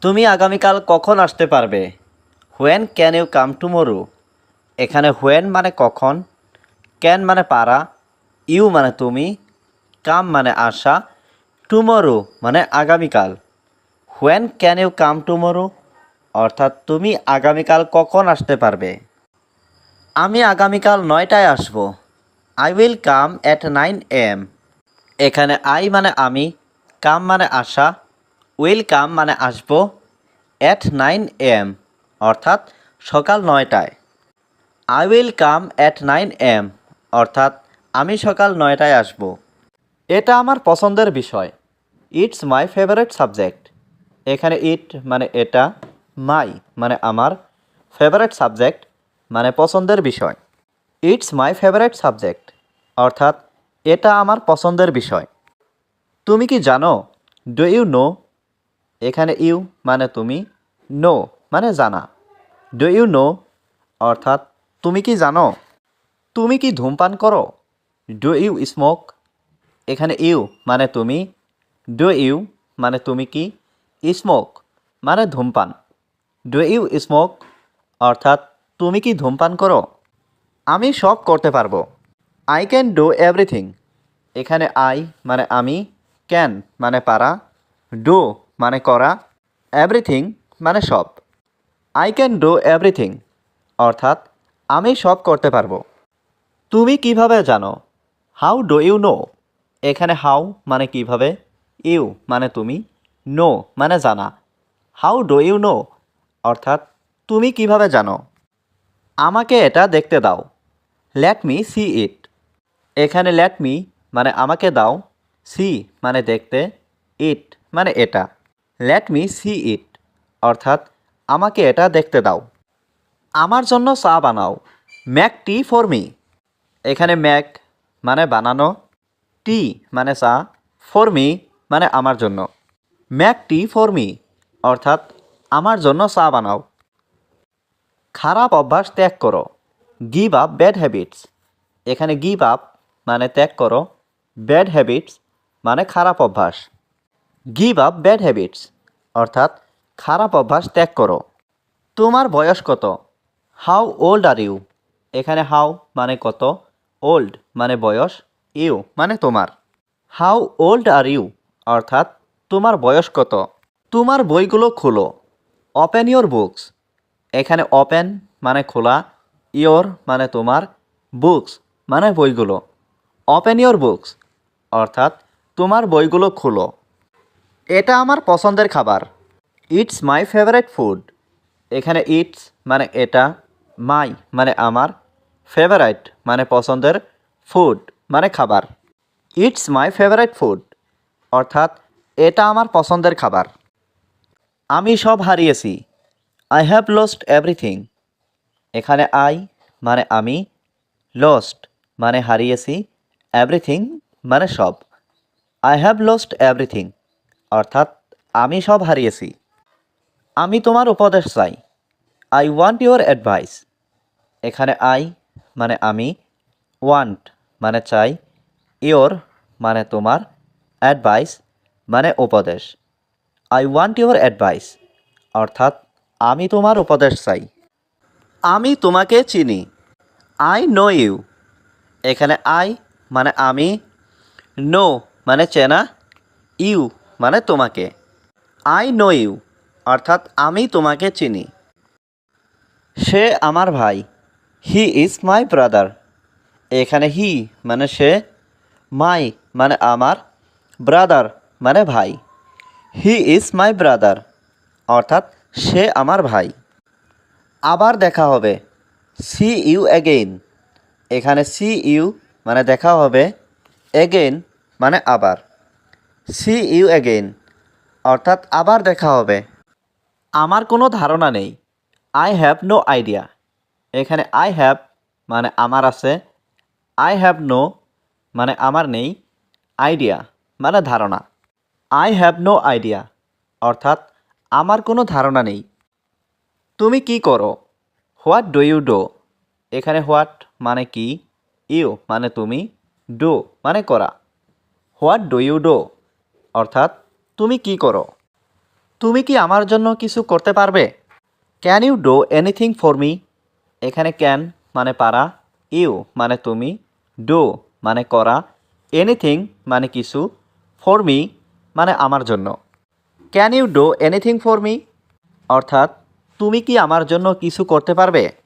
তুমি আগামীকাল কখন আসতে পারবে? When can you come tomorrow? এখানে হোয়েন মানে কখন, ক্যান মানে পারা, ইউ মানে তুমি, কাম মানে আসা, টুমোরো মানে আগামীকাল। When can you come tomorrow অর্থাৎ তুমি আগামীকাল কখন আসতে পারবে? আমি আগামীকাল 9টায় আসব। I will come at 9 AM। এখানে আই মানে আমি, কাম মানে আসা, উইল কাম মানে আসব, অ্যাট 9 AM অর্থাৎ সকাল 9টায়। I will come at 9 AM অর্থাৎ আমি সকাল 9টায় আসব। এটা আমার পছন্দের বিষয়। It's my favourite subject. এখানে ইট মানে এটা, মাই মানে আমার, ফেভারিট সাবজেক্ট মানে পছন্দের বিষয়। ইটস মাই ফেভারিট সাবজেক্ট অর্থাৎ এটা আমার পছন্দের বিষয়। তুমি কি জানো? Do you know? এখানে ইউ মানে তুমি, নো মানে জানা। ডু ইউ নো অর্থাৎ তুমি কি জানো? তুমি কি ধূমপান করো? Do you smoke? এখানে ইউ মানে তুমি, ডু ইউ মানে তুমি কি, স্মোক মানে ধূমপান। ডু ইউ স্মোক অর্থাৎ তুমি কি ধূমপান করো? আমি সব করতে পারবো। I can do everything. এখানে আই মানে আমি, ক্যান মানে পারা, ডু মানে করা, এভরিথিং মানে সব। আই ক্যান ডু এভরিথিং অর্থাৎ আমি সব করতে পারবো। তুমি কিভাবে জানো? How do you know? এখানে হাউ মানে কিভাবে, ইউ মানে তুমি, নো মানে জানা। হাউ ডু ইউ নো অর্থাৎ তুমি কিভাবে জানো? আমাকে এটা দেখতে দাও। লেট মি সি ইট। এখানে লেট মি মানে আমাকে দাও, সি মানে দেখতে, ইট মানে এটা। লেট মি সি ইট অর্থাৎ আমাকে এটা দেখতে দাও। আমার জন্য চা বানাও। Mac T for me. এখানে ম্যাক মানে বানানো, টি মানে চা, ফর মি মানে আমার জন্য। ম্যাক টি ফর মি অর্থাৎ আমার জন্য চা বানাও। খারাপ অভ্যাস ত্যাগ করো। Give up bad habits. এখানে গিভ আপ মানে ত্যাগ করো, ব্যাড হ্যাবিটস মানে খারাপ অভ্যাস। গিভ আপ ব্যাড হ্যাবিটস অর্থাৎ খারাপ অভ্যাস ত্যাগ করো। তোমার বয়স কত? How old are you? এখানে হাউ মানে কত, ওল্ড মানে বয়স, ইউ মানে তোমার। হাউ ওল্ড আর ইউ অর্থাৎ তোমার বয়স কত? তোমার বইগুলো খোলো। Open your books. এখানে ওপেন মানে খোলা, ইয়োর মানে তোমার, বুকস মানে বইগুলো। ওপেন ইয়োর বুকস অর্থাৎ তোমার বইগুলো খোলো। এটা আমার পছন্দের খাবার। It's my favourite food. এখানে ইটস মানে এটা, মাই মানে আমার, ফেভারাইট মানে পছন্দের, ফুড মানে খাবার। ইটস মাই ফেভারিট ফুড অর্থাৎ এটা আমার পছন্দের খাবার। আমি সব হারিয়েছি। I have lost everything. এখানে আই মানে আমি, লস্ট মানে হারিয়েছি, এভরিথিং মানে সব। আই হ্যাভ লস্ট এভরিথিং অর্থাৎ আমি সব হারিয়েছি। আমি তোমার উপদেশ চাই। I want your advice. এখানে আই মানে আমি, ওয়ান্ট মানে চাই, ইয়োর মানে তোমার, অ্যাডভাইস মানে উপদেশ। আই ওয়ান্ট ইউর অ্যাডভাইস অর্থাৎ আমি তোমার উপদেশ চাই। আমি তোমাকে চিনি। I know you. এখানে আই মানে আমি, নো মানে চেনা, ইউ মানে তোমাকে। আই নো ইউ অর্থাৎ আমি তোমাকে চিনি। সে আমার ভাই। He is my brother. এখানে হি মানে সে, মাই মানে আমার, ব্রাদার মানে ভাই। হি ইজ মাই ব্রাদার অর্থাৎ সে আমার ভাই। আবার দেখা হবে। See you again. এখানে সি ইউ মানে দেখা হবে, অ্যাগেইন মানে আবার। সি ইউ অ্যাগেইন অর্থাৎ আবার দেখা হবে। আমার কোনো ধারণা নেই। I have no idea. এখানে আই হ্যাভ মানে আমার আছে, আই হ্যাভ নো মানে আমার নেই, আইডিয়া মানে ধারণা। আই হ্যাভ নো আইডিয়া অর্থাৎ আমার কোনো ধারণা নেই। তুমি কি করো? What do you do? এখানে হোয়াট মানে কি, ইউ মানে তুমি, ডু মানে করা। হোয়াট ডু ইউ ডু অর্থাৎ তুমি কি করো? তুমি কি আমার জন্য কিছু করতে পারবে? Can you do anything for me? এখানে ক্যান মানে পারা, ইউ মানে তুমি, ডু মানে করা, এনিথিং মানে কিছু, ফর মি মানে আমার জন্য। Can you do anything for me? অর্থাৎ তুমি কি আমার জন্য কিছু করতে পারবে?